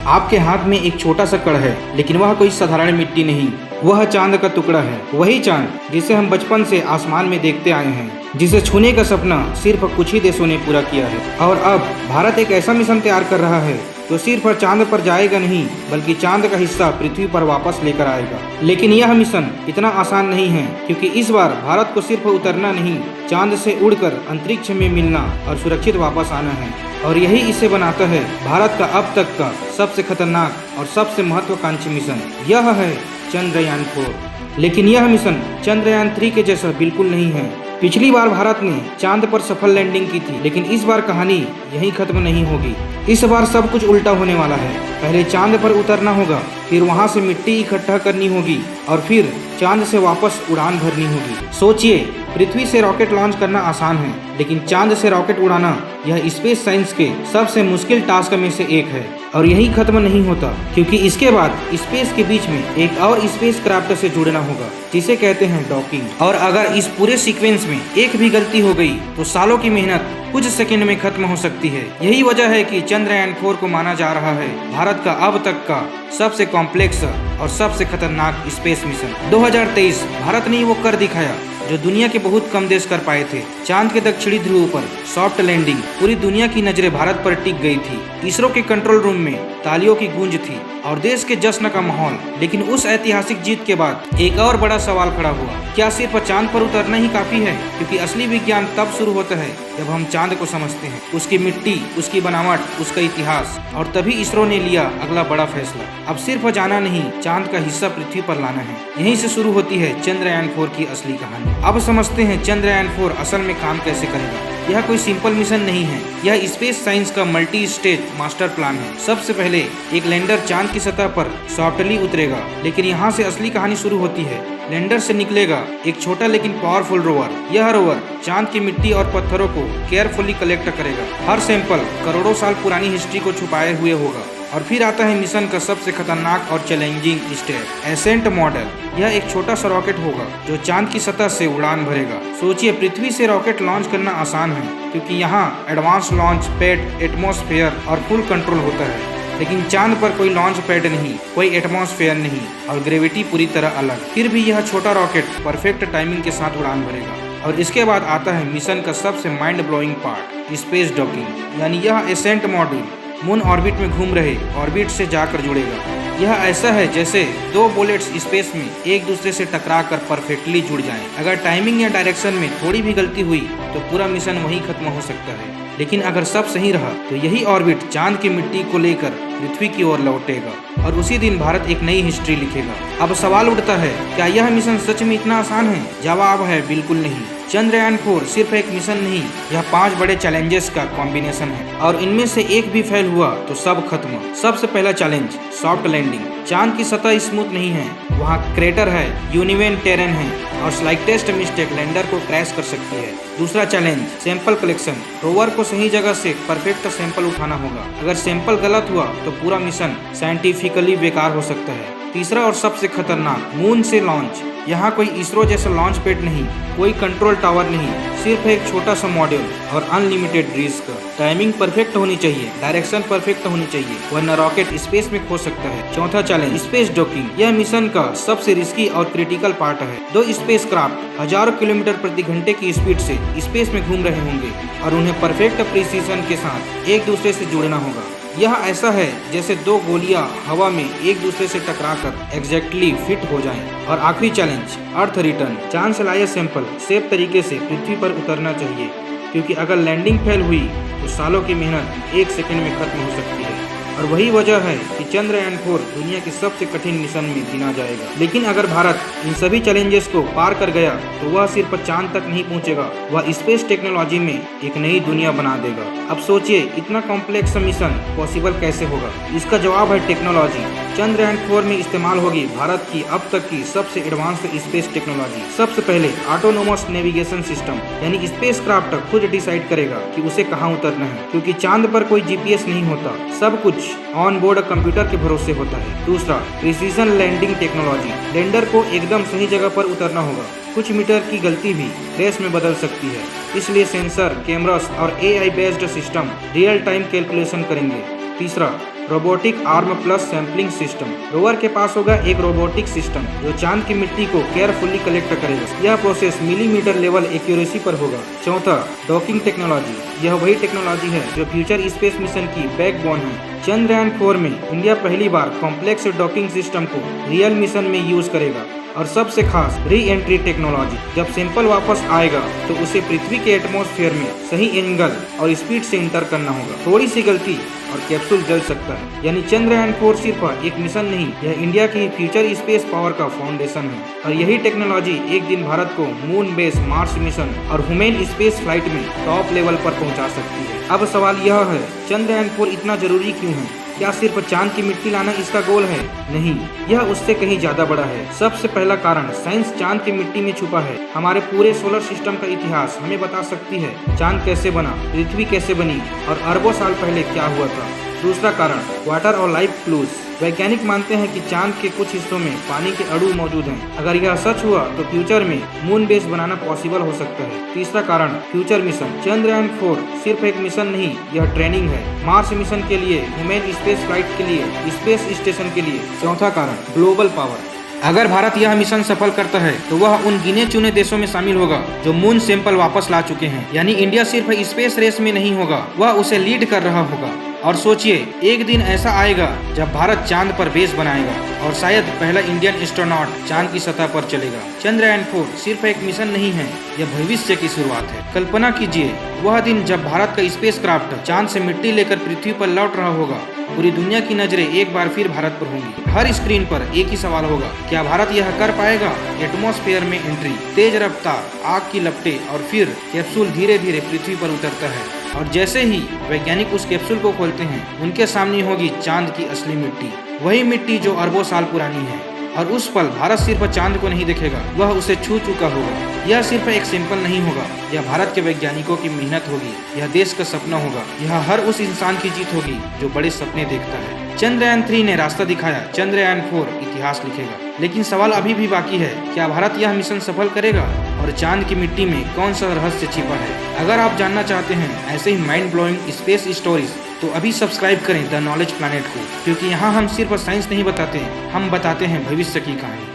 आपके हाथ में एक छोटा सा कण है, लेकिन वह कोई साधारण मिट्टी नहीं, वह चांद का टुकड़ा है। वही चांद जिसे हम बचपन से आसमान में देखते आए हैं, जिसे छूने का सपना सिर्फ कुछ ही देशों ने पूरा किया है। और अब भारत एक ऐसा मिशन तैयार कर रहा है जो सिर्फ चांद पर जाएगा नहीं, बल्कि चांद का हिस्सा पृथ्वी पर वापस लेकर आएगा। लेकिन यह मिशन इतना आसान नहीं है, क्योंकि इस बार भारत को सिर्फ उतरना नहीं, चांद से उड़कर अंतरिक्ष में मिलना और सुरक्षित वापस आना है। और यही इसे बनाता है भारत का अब तक का सबसे खतरनाक और सबसे महत्वाकांक्षी मिशन। यह है चंद्रयान 4। लेकिन यह मिशन चंद्रयान 3 के जैसा बिल्कुल नहीं है। पिछली बार भारत ने चांद पर सफल लैंडिंग की थी, लेकिन इस बार कहानी यहीं खत्म नहीं होगी। इस बार सब कुछ उल्टा होने वाला है। पहले चांद पर उतरना होगा, फिर वहां से मिट्टी इकट्ठा करनी होगी और फिर चांद से वापस उड़ान भरनी होगी। सोचिए, पृथ्वी से रॉकेट लॉन्च करना आसान है, लेकिन चांद से रॉकेट उड़ाना यह स्पेस साइंस के सबसे मुश्किल टास्क में से एक है। और यही खत्म नहीं होता, क्योंकि इसके बाद स्पेस के बीच में एक और स्पेस क्राफ्ट से जुड़ना होगा, जिसे कहते हैं डॉकिंग। और अगर इस पूरे सीक्वेंस में एक भी गलती हो गई तो सालों की मेहनत कुछ सेकंड में खत्म हो सकती है। यही वजह है कि चंद्रयान 4 को माना जा रहा है भारत का अब तक का सबसे कॉम्प्लेक्स और सबसे खतरनाक स्पेस मिशन। 2023 भारत ने वो कर दिखाया जो दुनिया के बहुत कम देश कर पाए थे। चांद के दक्षिणी ध्रुव पर सॉफ्ट लैंडिंग, पूरी दुनिया की नजरें भारत पर टिक गई थी। इसरो के कंट्रोल रूम में तालियों की गूंज थी और देश के जश्न का माहौल। लेकिन उस ऐतिहासिक जीत के बाद एक और बड़ा सवाल खड़ा हुआ, क्या सिर्फ चांद पर उतरना ही काफी है? क्योंकि असली विज्ञान तब शुरू होता है जब हम चांद को समझते हैं, उसकी मिट्टी, उसकी बनावट, उसका इतिहास। और तभी इसरो ने लिया अगला बड़ा फैसला। अब सिर्फ जाना नहीं, चांद का हिस्सा पृथ्वी पर लाना है। यहीं से शुरू होती है चंद्रयान 4 की असली कहानी। अब समझते हैं चंद्रयान 4 असल में काम कैसे करेगा। यह कोई सिंपल मिशन नहीं है, यह स्पेस साइंस का मल्टी स्टेज मास्टर प्लान है। सबसे पहले एक लैंडर चांद की सतह पर सॉफ्टली उतरेगा, लेकिन यहाँ से असली कहानी शुरू होती है। लैंडर से निकलेगा एक छोटा लेकिन पावरफुल रोवर। यह रोवर चांद की मिट्टी और पत्थरों को केयरफुली कलेक्ट करेगा। हर सैंपल करोड़ों साल पुरानी हिस्ट्री को छुपाए हुए होगा। और फिर आता है मिशन का सबसे खतरनाक और चैलेंजिंग स्टेप, एसेंट मॉडल। यह एक छोटा सा रॉकेट होगा जो चांद की सतह से उड़ान भरेगा। सोचिए, पृथ्वी से रॉकेट लॉन्च करना आसान है, क्योंकि यहाँ एडवांस लॉन्च पैड, एटमॉस्फेयर और फुल कंट्रोल होता है। लेकिन चांद पर कोई लॉन्च पैड नहीं, कोई एटमॉस्फेयर नहीं और ग्रेविटी पूरी तरह अलग। फिर भी यह छोटा रॉकेट परफेक्ट टाइमिंग के साथ उड़ान भरेगा। और इसके बाद आता है मिशन का सबसे mind blowing part, space docking. यानी यह एसेंट मॉड्यूल मून ऑर्बिट में घूम रहे ऑर्बिट से जाकर जुड़ेगा। यह ऐसा है जैसे दो बुलेट्स स्पेस में एक दूसरे से टकरा कर परफेक्टली जुड़ जाएं। अगर टाइमिंग या डायरेक्शन में थोड़ी भी गलती हुई तो पूरा मिशन वहीं खत्म हो सकता है। लेकिन अगर सब सही रहा तो यही ऑर्बिट चांद की मिट्टी को लेकर पृथ्वी की ओर लौटेगा और उसी दिन भारत एक नई हिस्ट्री लिखेगा। अब सवाल उठता है, क्या यह मिशन सच में इतना आसान है? जवाब है बिल्कुल नहीं। चंद्रयान 4 सिर्फ एक मिशन नहीं, यह 5 बड़े चैलेंजेस का कॉम्बिनेशन है और इनमें से एक भी फेल हुआ तो सब खत्म। सबसे पहला चैलेंज, सॉफ्ट लैंडिंग। चांद की सतह स्मूथ नहीं है, वहाँ क्रेटर है, यूनिवेन टेरेन है और स्लाइटेस्ट मिस्टेक लैंडर को क्रैश कर सकती है। दूसरा चैलेंज, सैंपल कलेक्शन। रोवर को सही जगह से परफेक्ट सैंपल उठाना होगा। अगर सैंपल गलत हुआ तो पूरा मिशन साइंटिफिकली बेकार हो सकता है। तीसरा और सबसे खतरनाक, मून से लॉन्च। यहाँ कोई इसरो जैसा लॉन्च पैड नहीं, कोई कंट्रोल टावर नहीं, सिर्फ एक छोटा सा मॉड्यूल और अनलिमिटेड रिस्क। टाइमिंग परफेक्ट होनी चाहिए, डायरेक्शन परफेक्ट होनी चाहिए, वरना रॉकेट स्पेस में खो सकता है। चौथा चैलेंज, स्पेस डॉकिंग। यह मिशन का सबसे रिस्की और क्रिटिकल पार्ट है। 2 स्पेसक्राफ्ट हजारों किलोमीटर प्रति घंटे की स्पीड से स्पेस में घूम रहे होंगे और उन्हें परफेक्ट प्रिसीजन के साथ एक दूसरे से जुड़ना होगा। यह ऐसा है जैसे 2 गोलियां हवा में एक दूसरे से टकराकर एग्जैक्टली फिट हो जाएं। और आखिरी चैलेंज, अर्थ रिटर्न। चांद से लाया सैंपल सेफ तरीके से पृथ्वी पर उतरना चाहिए, क्योंकि अगर लैंडिंग फेल हुई तो सालों की मेहनत एक सेकंड में खत्म हो सकती है। और वही वजह है कि चंद्रयान 4 दुनिया के सबसे कठिन मिशन में गिना जाएगा। लेकिन अगर भारत इन सभी चैलेंजेस को पार कर गया तो वह सिर्फ चांद तक नहीं पहुंचेगा, वह स्पेस टेक्नोलॉजी में एक नई दुनिया बना देगा। अब सोचिए, इतना कॉम्प्लेक्स मिशन पॉसिबल कैसे होगा? इसका जवाब है टेक्नोलॉजी। चंद्रयान 4 में इस्तेमाल होगी भारत की अब तक की सबसे एडवांस्ड स्पेस टेक्नोलॉजी। सबसे पहले ऑटोनोमस नेविगेशन सिस्टम, यानी स्पेस क्राफ्ट खुद डिसाइड करेगा कि उसे कहाँ उतरना है, क्योंकि चांद पर कोई जीपीएस नहीं होता, सब कुछ ऑन बोर्ड कंप्यूटर के भरोसे होता है। दूसरा, प्रिसीजन लैंडिंग टेक्नोलॉजी। लैंडर को एकदम सही जगह पर उतरना होगा, कुछ मीटर की गलती भी रेस में बदल सकती है, इसलिए सेंसर, कैमरास और AI based system real time calculation करेंगे। तीसरा, robotic arm plus sampling system. Rover के पास होगा एक रोबोटिक सिस्टम जो चांद की मिट्टी को केयरफुली कलेक्ट करेगा। यह प्रोसेस मिलीमीटर लेवल एक्यूरेसी पर होगा। चौथा, डॉकिंग टेक्नोलॉजी। यह वही टेक्नोलॉजी है जो फ्यूचर स्पेस मिशन की बैकबोन है। चंद्रयान 4 में इंडिया पहली बार कॉम्प्लेक्स डॉकिंग सिस्टम को रियल मिशन में यूज करेगा। और सबसे खास री एंट्री टेक्नोलॉजी। जब सैंपल वापस आएगा तो उसे पृथ्वी के एटमॉस्फेयर में सही एंगल और स्पीड से इंटर करना होगा। थोड़ी सी गलती और कैप्सूल जल सकता है। यानी चंद्रयान 4 सिर्फ एक मिशन नहीं, यह इंडिया की फ्यूचर स्पेस पावर का फाउंडेशन है। और यही टेक्नोलॉजी एक दिन भारत को मून बेस, मार्स मिशन और ह्यूमन स्पेस फ्लाइट में टॉप लेवल पर पहुंचा सकती है। अब सवाल यह है, चंद्रयान 4 इतना जरूरी क्यों है? क्या सिर्फ चांद की मिट्टी लाना इसका गोल है? नहीं, यह उससे कहीं ज्यादा बड़ा है। सबसे पहला कारण, साइंस चांद की मिट्टी में छुपा है। हमारे पूरे सोलर सिस्टम का इतिहास हमें बता सकती है चांद कैसे बना, पृथ्वी कैसे बनी और अरबों साल पहले क्या हुआ था। दूसरा कारण, वाटर और लाइफ क्लूज। वैज्ञानिक मानते हैं कि चांद के कुछ हिस्सों में पानी के अणु मौजूद हैं। अगर यह सच हुआ तो फ्यूचर में मून बेस बनाना पॉसिबल हो सकता है। तीसरा कारण, फ्यूचर मिशन। चंद्रयान 4 सिर्फ एक मिशन नहीं, यह ट्रेनिंग है। मार्स मिशन के लिए, ह्यूमन स्पेस फ्लाइट के लिए, स्पेस स्टेशन के लिए। चौथा कारण, ग्लोबल पावर। अगर भारत यह मिशन सफल करता है तो वह उन गिने चुने देशों में शामिल होगा जो मून सैंपल वापस ला चुके हैं। यानी इंडिया सिर्फ स्पेस रेस में नहीं होगा, वह उसे लीड कर रहा होगा। और सोचिए, एक दिन ऐसा आएगा जब भारत चांद पर बेस बनाएगा और शायद पहला इंडियन एस्ट्रोनॉट चांद की सतह पर चलेगा। चंद्रयान 4 सिर्फ एक मिशन नहीं है, यह भविष्य की शुरुआत है। कल्पना कीजिए वह दिन जब भारत का स्पेसक्राफ्ट चांद से मिट्टी लेकर पृथ्वी पर लौट रहा होगा। पूरी दुनिया की नजरें एक बार फिर भारत पर होंगी। हर स्क्रीन पर एक ही सवाल होगा, क्या भारत यह कर पाएगा? एटमॉस्फेयर में एंट्री, तेज रफ्तार, आग की लपटें और फिर कैप्सूल धीरे धीरे पृथ्वी पर उतरता है। और जैसे ही वैज्ञानिक उस कैप्सूल को खोलते हैं, उनके सामने होगी चांद की असली मिट्टी, वही मिट्टी जो अरबों साल पुरानी है। और उस पल भारत सिर्फ चांद को नहीं देखेगा, वह उसे छू चुका होगा। यह सिर्फ एक सैंपल नहीं होगा, यह भारत के वैज्ञानिकों की मेहनत होगी, यह देश का सपना होगा, यह हर उस इंसान की जीत होगी जो बड़े सपने देखता है। चंद्रयान 3 ने रास्ता दिखाया, चंद्रयान 4 इतिहास लिखेगा। लेकिन सवाल अभी भी बाकी है, क्या भारत यह मिशन सफल करेगा? और चांद की मिट्टी में कौन सा रहस्य छिपा है? अगर आप जानना चाहते हैं ऐसे ही माइंड ब्लोइंग स्पेस स्टोरीज तो अभी सब्सक्राइब करें द नॉलेज प्लैनेट को, क्योंकि यहाँ हम सिर्फ साइंस नहीं बताते, हम बताते हैं भविष्य की कहानी।